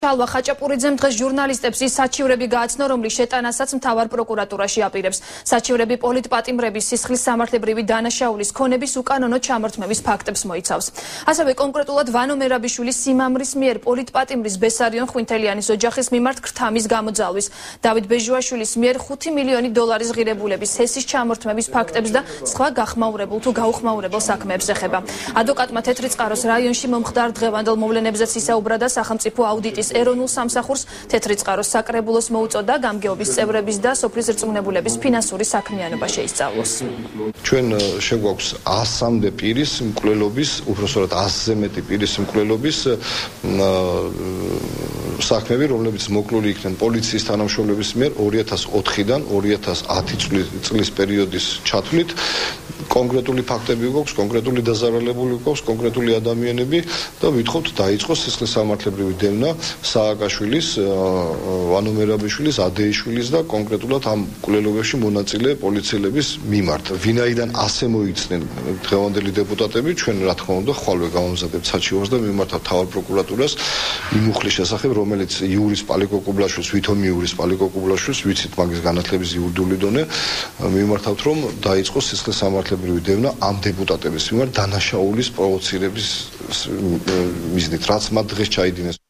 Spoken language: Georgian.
Alva ხაჭაპურიძემ დღეს ჟურნალისტებს ის საჩივრები გააცნო, რომლის შეტანასაც მთავარ პროკურატურაში აპირებს. საჩივრები პოლიტპატიმრების, სისხლის სამართლებრივი დანაშაულის, ქონების უკანონო ჩამორთმევის ფაქტებს მოიცავს. ასევე კონკრეტულად ვანო მერაბიშვილის სიმამრის მიერ პოლიტპატიმრის ბესარიონ ხვინთელიანის ოჯახის მიმართ ქრთამის გამოძალვის, დავით ბეჟუაშვილის მიერ 5 მილიონი დოლარის ღირებულების ჰესის ჩამორთმევის ფაქტებს და სხვა გახმაურებულ თუ გაუხმაურებელ საქმეებს ეხება. ადვოკატმა თეთრი წყაროს რაიონში მომხდარ დღევანდელ მოვლენებზეც ისაუბრა და სახელმწიფო აუდიტის ეროვნულ სამსახურს თეთრი წყაროს საკრებულოს მოუწოდა გამგეობის წევრების და სოფლის რწმუნებულების ფინანსური საქმიანობა შეისწავლოს. ჩვენ შეგვაქვს 100-მდე პირის მკვლელობის, უბრალოდ 100-ზე მეტი პირის მკვლელობის საქმეები, რომლებიც მოკლული იქნენ პოლიციის თანამშრომლების მიერ 2004-დან 2010 წლის პერიოდის ჩათვლით. კონკრეტული ფაქტები გვაქვს, კონკრეტული დაზარალებული გვაქვს, კონკრეტული ადამიანები და ვითხოვთ დაიწყოს სისხლის სამართლებრივი დევნა სააკაშვილის, ვანო მერაბიშვილის, ადეიშვილის და კონკრეტულად ამ მკვლელობებში მონაწილე პოლიციელების მიმართ. ვინაიდან ასე მოიცნენ დღევანდელი დეპუტატები, ჩვენ რა თქმა უნდა ხვალვე გავამზადებთ საჩივარს და მიმართავთ მთავარ პროკურატურას იმ უხლის შესახებ, რომელიც იურის პალიკოკუბლაშვილს, ვითომ იურის პალიკოკუბლაშვილს, ვიცით მაგის განათლების იურიდიული დონე, მიმართავთ რომ დაიწყოს სისხლის სამართლებრივი დევნა ამ დეპუტატების მიმართ დანაშაულის პროვოცირების მიზნით, რაც მათ დღეს ჩაიდინეს.